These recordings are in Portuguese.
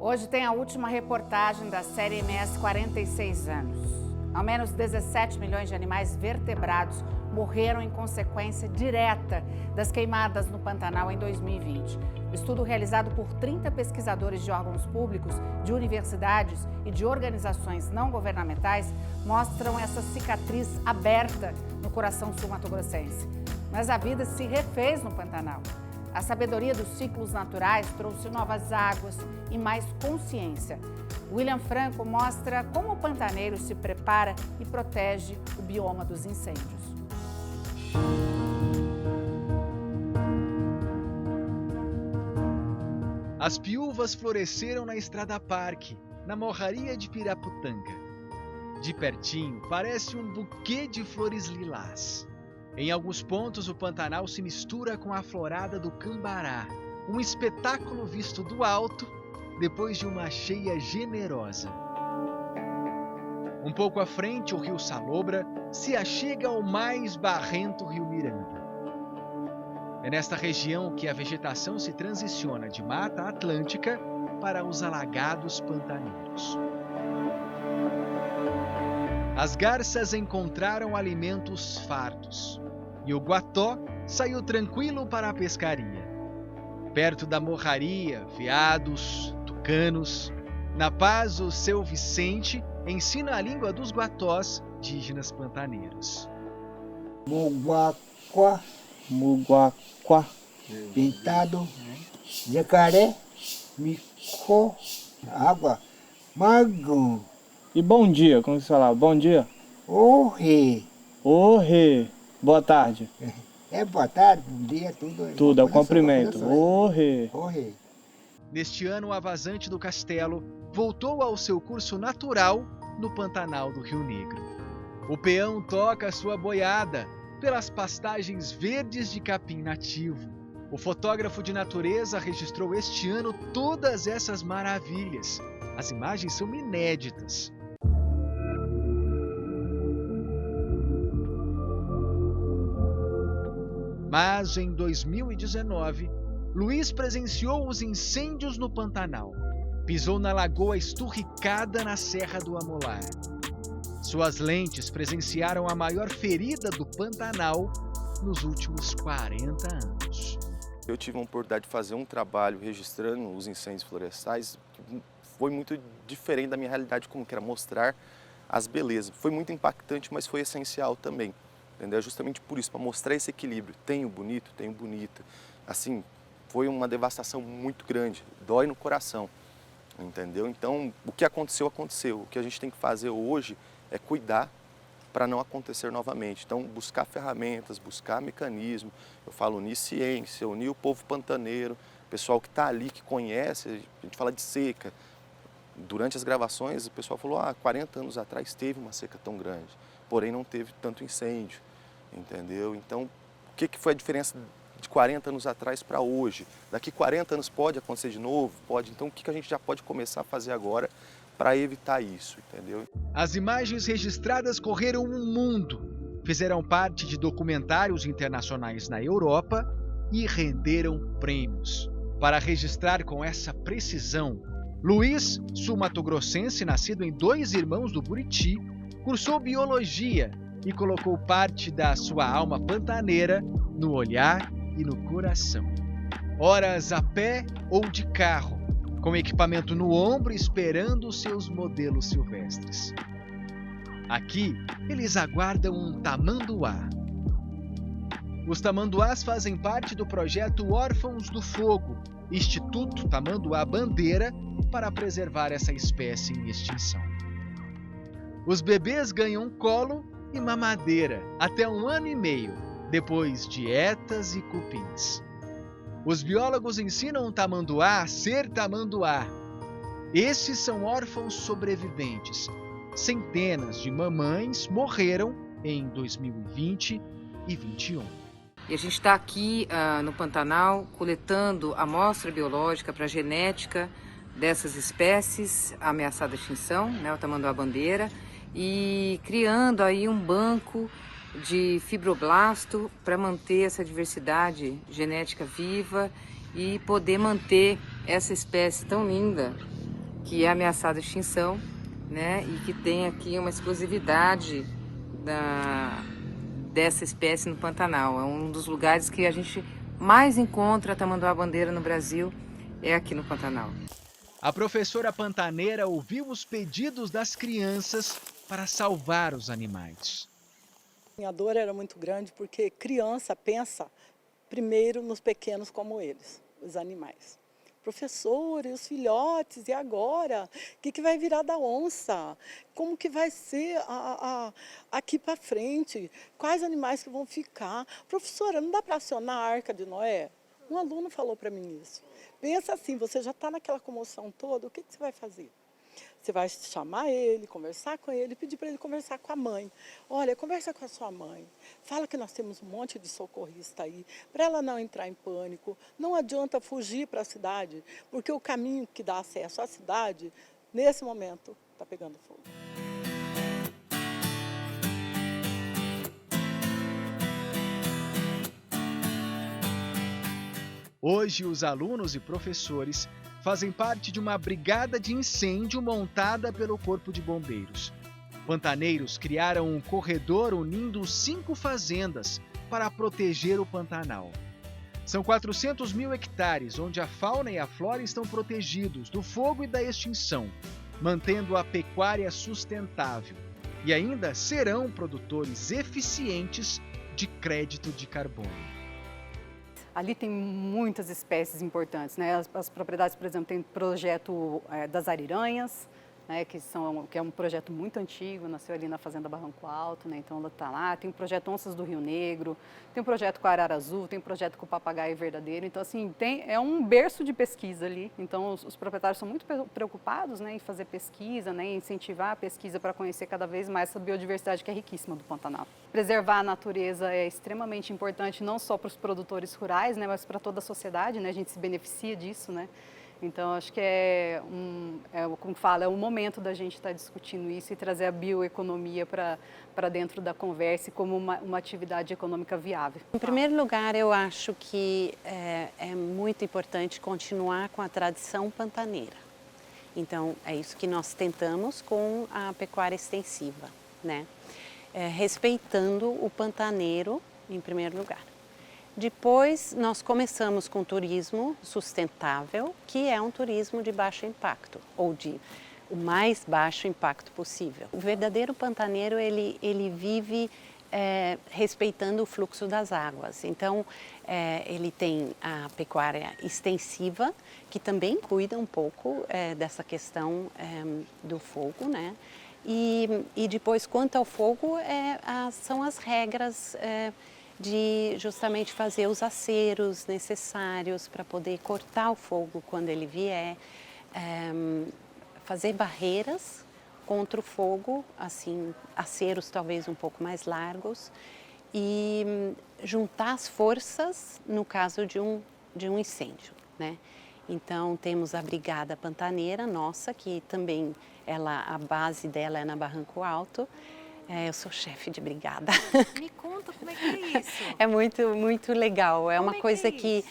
Hoje tem a última reportagem da série MS 46 anos. Ao menos 17 milhões de animais vertebrados morreram em consequência direta das queimadas no Pantanal em 2020. O estudo realizado por 30 pesquisadores de órgãos públicos, de universidades e de organizações não governamentais mostram essa cicatriz aberta no coração sul-mato-grossense. Mas a vida se refez no Pantanal. A sabedoria dos ciclos naturais trouxe novas águas e mais consciência. William Franco mostra como o pantaneiro se prepara e protege o bioma dos incêndios. As piúvas floresceram na Estrada Parque, na Morraria de Piraputanga. De pertinho, parece um buquê de flores lilás. Em alguns pontos, o Pantanal se mistura com a florada do Cambará, um espetáculo visto do alto depois de uma cheia generosa. Um pouco à frente, o rio Salobra se achega ao mais barrento rio Miranda. É nesta região que a vegetação se transiciona de Mata Atlântica para os alagados pantaneiros. As garças encontraram alimentos fartos e o guató saiu tranquilo para a pescaria. Perto da morraria, veados, tucanos. Na paz, o seu Vicente ensina a língua dos guatós, indígenas pantaneiros. Muguaquá, muguaquá, pintado, jacaré, micó, água, mago. E bom dia, como você fala? Bom dia? Orre. Orre. Boa tarde. Boa tarde, bom dia, tudo. Tudo, é o cumprimento. Orre. Orre. Neste ano, a vazante do castelo voltou ao seu curso natural no Pantanal do Rio Negro. O peão toca sua boiada pelas pastagens verdes de capim nativo. O fotógrafo de natureza registrou este ano todas essas maravilhas. As imagens são inéditas. Mas em 2019, Luiz presenciou os incêndios no Pantanal. Pisou na lagoa esturricada na Serra do Amolar. Suas lentes presenciaram a maior ferida do Pantanal nos últimos 40 anos. Eu tive a oportunidade de fazer um trabalho registrando os incêndios florestais que foi muito diferente da minha realidade, como que era mostrar as belezas. Foi muito impactante, mas foi essencial também. Entendeu? Justamente por isso, para mostrar esse equilíbrio. Tem o bonito, tem o bonito. Assim, foi uma devastação muito grande, dói no coração, entendeu? Então, o que aconteceu, aconteceu. O que a gente tem que fazer hoje é cuidar para não acontecer novamente. Então, buscar ferramentas, buscar mecanismo. Eu falo unir ciência, unir o povo pantaneiro, pessoal que está ali, que conhece, a gente fala de seca. Durante as gravações, o pessoal falou, 40 anos atrás teve uma seca tão grande, porém não teve tanto incêndio, entendeu? Então, o que foi a diferença de 40 anos atrás para hoje? Daqui 40 anos pode acontecer de novo? Pode. Então, o que a gente já pode começar a fazer agora para evitar isso, entendeu? As imagens registradas correram o mundo, fizeram parte de documentários internacionais na Europa e renderam prêmios. Para registrar com essa precisão, Luiz, sul-mato-grossense, nascido em Dois Irmãos do Buriti, cursou biologia e colocou parte da sua alma pantaneira no olhar e no coração. Horas a pé ou de carro, com equipamento no ombro esperando os seus modelos silvestres. Aqui, eles aguardam um tamanduá. Os tamanduás fazem parte do projeto Órfãos do Fogo, Instituto Tamanduá Bandeira, para preservar essa espécie em extinção. Os bebês ganham colo e mamadeira até 1 ano e meio, depois dietas e cupins. Os biólogos ensinam o tamanduá a ser tamanduá. Esses são órfãos sobreviventes. Centenas de mamães morreram em 2020 e 2021. E a gente está aqui no Pantanal coletando amostra biológica para a genética dessas espécies ameaçadas de extinção, né, o tamanduá-bandeira, e criando aí um banco de fibroblasto para manter essa diversidade genética viva e poder manter essa espécie tão linda que é ameaçada de extinção, né? E que tem aqui uma exclusividade dessa espécie no Pantanal. É um dos lugares que a gente mais encontra tamanduá-bandeira no Brasil, é aqui no Pantanal. A professora pantaneira ouviu os pedidos das crianças para salvar os animais. Minha dor era muito grande porque criança pensa primeiro nos pequenos como eles, os animais. Professor, e os filhotes, e agora? O que vai virar da onça? Como que vai ser aqui para frente? Quais animais que vão ficar? Professora, não dá para acionar a Arca de Noé? Um aluno falou para mim isso. Pensa assim, você já está naquela comoção toda, o que você vai fazer? Você vai chamar ele, conversar com ele, pedir para ele conversar com a mãe. Olha, conversa com a sua mãe. Fala que nós temos um monte de socorrista aí, para ela não entrar em pânico. Não adianta fugir para a cidade, porque o caminho que dá acesso à cidade, nesse momento, está pegando fogo. Hoje, os alunos e professores fazem parte de uma brigada de incêndio montada pelo Corpo de Bombeiros. Pantaneiros criaram um corredor unindo 5 fazendas para proteger o Pantanal. São 400 mil hectares onde a fauna e a flora estão protegidos do fogo e da extinção, mantendo a pecuária sustentável. E ainda serão produtores eficientes de crédito de carbono. Ali tem muitas espécies importantes, né? As propriedades, por exemplo, tem o projeto das ariranhas, né? Que é um projeto muito antigo, nasceu ali na Fazenda Barranco Alto, né? Então ela está lá. Tem o projeto Onças do Rio Negro, tem o projeto com a arara azul, tem o projeto com o papagaio verdadeiro. Então, assim, é um berço de pesquisa ali. Então, os proprietários são muito preocupados, né, em fazer pesquisa, né, em incentivar a pesquisa para conhecer cada vez mais essa biodiversidade que é riquíssima do Pantanal. Preservar a natureza é extremamente importante, não só para os produtores rurais, né, mas para toda a sociedade, né? A gente se beneficia disso, né? Então, acho que como fala, é o momento da gente estar discutindo isso e trazer a bioeconomia para dentro da conversa como uma atividade econômica viável. Em primeiro lugar, eu acho que é muito importante continuar com a tradição pantaneira. Então, é isso que nós tentamos com a pecuária extensiva, né? Respeitando o pantaneiro em primeiro lugar. Depois, nós começamos com turismo sustentável, que é um turismo de baixo impacto, ou de o mais baixo impacto possível. O verdadeiro pantaneiro, ele vive respeitando o fluxo das águas. Então, ele tem a pecuária extensiva, que também cuida um pouco dessa questão do fogo, né? E depois, quanto ao fogo, são as regras de justamente fazer os aceros necessários para poder cortar o fogo quando ele vier, fazer barreiras contra o fogo, assim, aceros talvez um pouco mais largos, e juntar as forças no caso de um incêndio, né? Então, temos a Brigada Pantaneira nossa, que também a base dela é na Barranco Alto. Eu sou chefe de brigada. Me conta como é que é isso. É muito, muito legal. É uma coisa que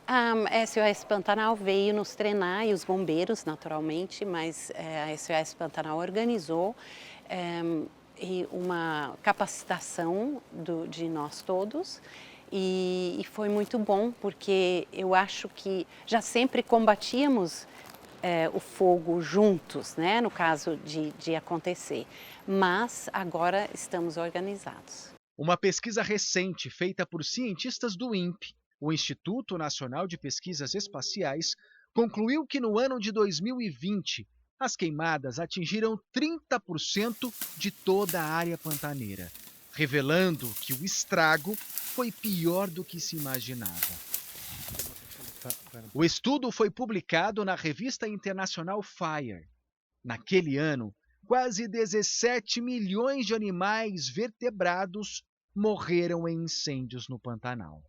a SOS Pantanal veio nos treinar, e os bombeiros, naturalmente, mas a SOS Pantanal organizou uma capacitação de nós todos. E foi muito bom, porque eu acho que já sempre combatíamos o fogo juntos, né, no caso de acontecer, mas agora estamos organizados. Uma pesquisa recente feita por cientistas do INPE, o Instituto Nacional de Pesquisas Espaciais, concluiu que no ano de 2020, as queimadas atingiram 30% de toda a área pantaneira, revelando que o estrago foi pior do que se imaginava. O estudo foi publicado na revista internacional Fire. Naquele ano, quase 17 milhões de animais vertebrados morreram em incêndios no Pantanal.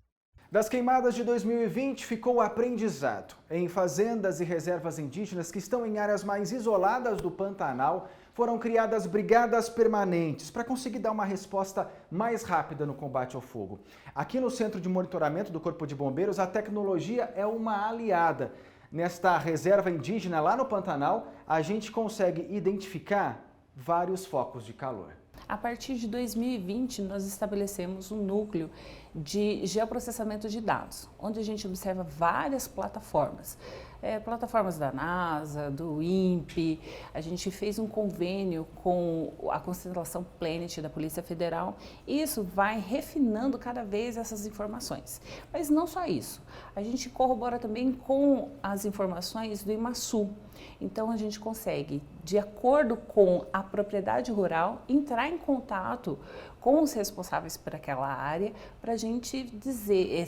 Das queimadas de 2020 ficou o aprendizado. Em fazendas e reservas indígenas que estão em áreas mais isoladas do Pantanal, foram criadas brigadas permanentes para conseguir dar uma resposta mais rápida no combate ao fogo. Aqui no Centro de Monitoramento do Corpo de Bombeiros, a tecnologia é uma aliada. Nesta reserva indígena lá no Pantanal, a gente consegue identificar vários focos de calor. A partir de 2020, nós estabelecemos um núcleo de geoprocessamento de dados, onde a gente observa várias plataformas. Plataformas da NASA, do INPE, a gente fez um convênio com a constelação Planet da Polícia Federal e isso vai refinando cada vez essas informações. Mas não só isso, a gente corrobora também com as informações do IMASU. Então a gente consegue, de acordo com a propriedade rural, entrar em contato com os responsáveis por aquela área para a gente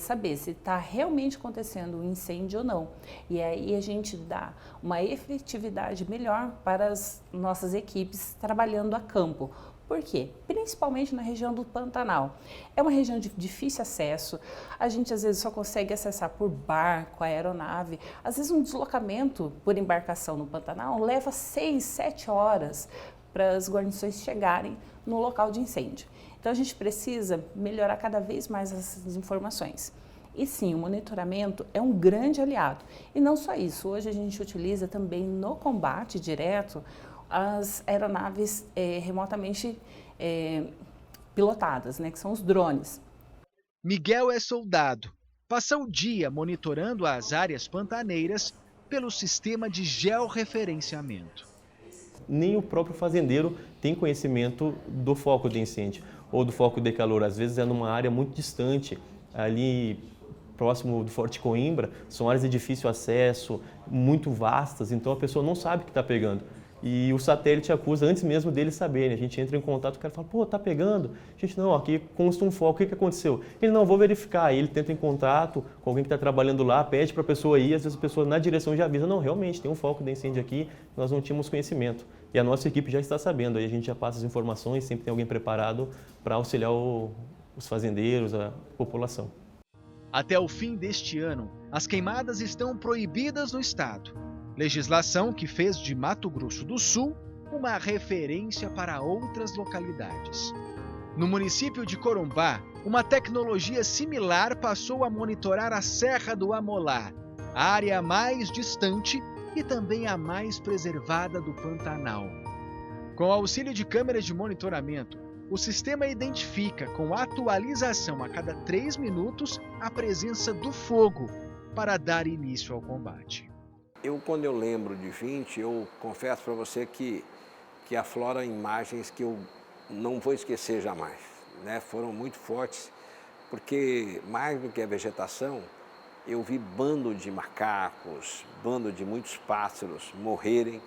saber se está realmente acontecendo um incêndio ou não. E aí a gente dá uma efetividade melhor para as nossas equipes trabalhando a campo. Por quê? Principalmente na região do Pantanal. É uma região de difícil acesso, a gente às vezes só consegue acessar por barco, aeronave. Às vezes um deslocamento por embarcação no Pantanal leva 6, 7 horas para as guarnições chegarem no local de incêndio. Então a gente precisa melhorar cada vez mais essas informações. E sim, o monitoramento é um grande aliado. E não só isso, hoje a gente utiliza também no combate direto as aeronaves remotamente pilotadas, né, que são os drones. Miguel é soldado. Passa o dia monitorando as áreas pantaneiras pelo sistema de georreferenciamento. Nem o próprio fazendeiro tem conhecimento do foco de incêndio ou do foco de calor. Às vezes é numa área muito distante, ali próximo do Forte Coimbra, são áreas de difícil acesso, muito vastas, então a pessoa não sabe que está pegando. E o satélite acusa antes mesmo deles saberem. A gente entra em contato, o cara fala, pô, tá pegando? A gente, não, aqui consta um foco, o que aconteceu? Ele, não, vou verificar. Aí ele tenta em contato com alguém que está trabalhando lá, pede para a pessoa ir, às vezes a pessoa na direção já avisa, não, realmente tem um foco de incêndio aqui, nós não tínhamos conhecimento. E a nossa equipe já está sabendo, aí a gente já passa as informações, sempre tem alguém preparado para auxiliar os fazendeiros, a população. Até o fim deste ano, as queimadas estão proibidas no estado. Legislação que fez de Mato Grosso do Sul uma referência para outras localidades. No município de Corumbá, uma tecnologia similar passou a monitorar a Serra do Amolá, a área mais distante e também a mais preservada do Pantanal. Com auxílio de câmeras de monitoramento, o sistema identifica com atualização a cada 3 minutos a presença do fogo para dar início ao combate. Quando eu lembro de 20, eu confesso para você que aflora imagens que eu não vou esquecer jamais, né? Foram muito fortes, porque mais do que a vegetação, eu vi bando de macacos, bando de muitos pássaros morrerem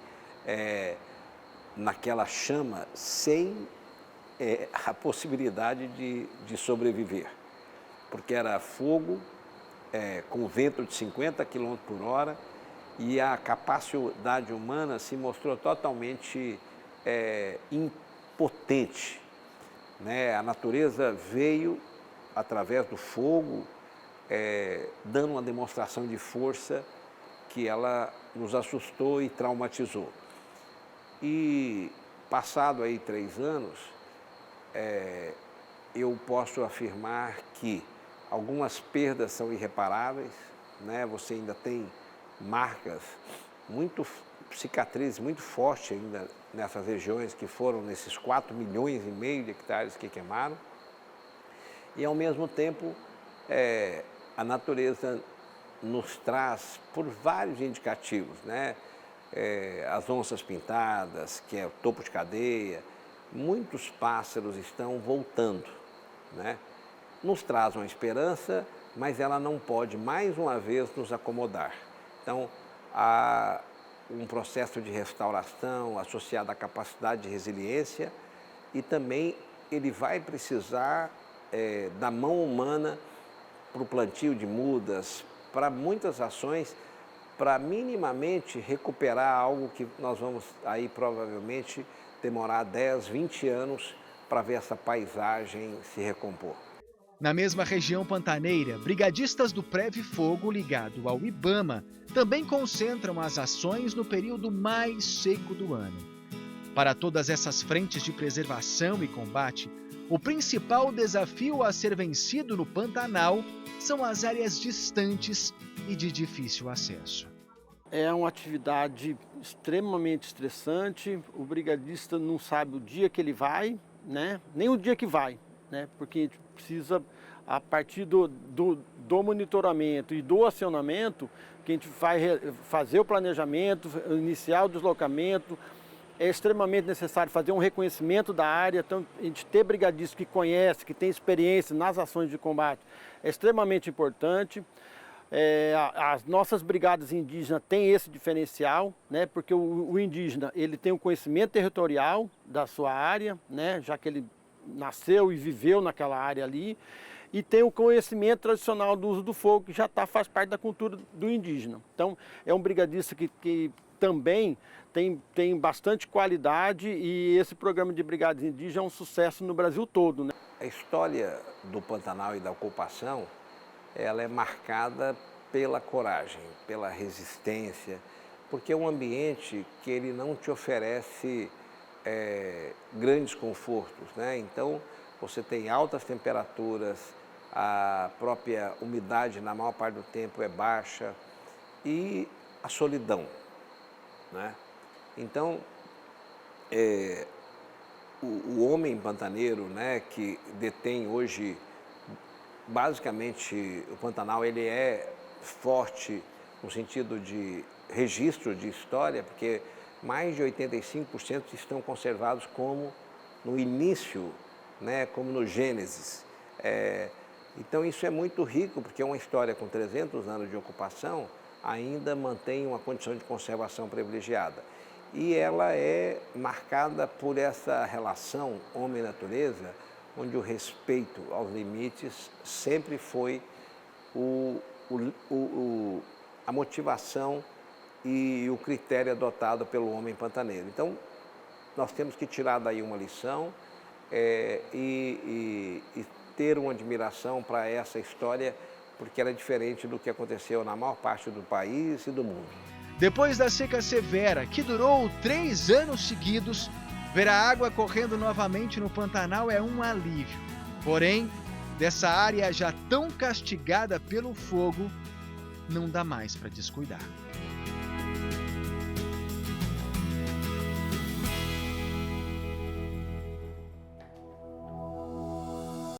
naquela chama sem a possibilidade de sobreviver, porque era fogo com vento de 50 km por hora, e a capacidade humana se mostrou totalmente impotente, né? A natureza veio, através do fogo, dando uma demonstração de força que ela nos assustou e traumatizou. E, passado aí 3 anos, eu posso afirmar que algumas perdas são irreparáveis, né? Você ainda tem marcas, cicatrizes muito fortes ainda nessas regiões que foram nesses 4,5 milhões de hectares que queimaram. E ao mesmo tempo, a natureza nos traz por vários indicativos, né? As onças pintadas, que é o topo de cadeia, muitos pássaros estão voltando, né? Nos traz uma esperança, mas ela não pode mais uma vez nos acomodar. Então, há um processo de restauração associado à capacidade de resiliência e também ele vai precisar da mão humana para o plantio de mudas, para muitas ações, para minimamente recuperar algo que nós vamos aí provavelmente demorar 10, 20 anos para ver essa paisagem se recompor. Na mesma região pantaneira, brigadistas do Preve Fogo, ligado ao IBAMA, também concentram as ações no período mais seco do ano. Para todas essas frentes de preservação e combate, o principal desafio a ser vencido no Pantanal são as áreas distantes e de difícil acesso. É uma atividade extremamente estressante, o brigadista não sabe o dia que ele vai, né? Nem o dia que vai, né? Porque a gente precisa, a partir do monitoramento e do acionamento, que a gente vai fazer o planejamento, iniciar o deslocamento, é extremamente necessário fazer um reconhecimento da área, então a gente ter brigadistas que conhece, que tem experiência nas ações de combate, é extremamente importante. As nossas brigadas indígenas têm esse diferencial, né, porque o indígena ele tem um conhecimento territorial da sua área, né, já que ele nasceu e viveu naquela área ali, e tem o conhecimento tradicional do uso do fogo, que já faz parte da cultura do indígena. Então, é um brigadista que também tem bastante qualidade, e esse programa de brigadas indígenas é um sucesso no Brasil todo, né? A história do Pantanal e da ocupação, ela é marcada pela coragem, pela resistência, porque é um ambiente que ele não te oferece grandes confortos, né? Então, você tem altas temperaturas, a própria umidade na maior parte do tempo é baixa e a solidão, né? Então, o homem pantaneiro, né, que detém hoje, basicamente, o Pantanal, ele é forte no sentido de registro de história, porque mais de 85% estão conservados como no início, né, como no Gênesis. Então isso é muito rico, porque é uma história com 300 anos de ocupação, ainda mantém uma condição de conservação privilegiada. E ela é marcada por essa relação homem-natureza, onde o respeito aos limites sempre foi a motivação e o critério adotado pelo homem pantaneiro. Então, nós temos que tirar daí uma lição e ter uma admiração para essa história, porque ela é diferente do que aconteceu na maior parte do país e do mundo. Depois da seca severa, que durou 3 anos seguidos, ver a água correndo novamente no Pantanal é um alívio. Porém, dessa área já tão castigada pelo fogo, não dá mais para descuidar.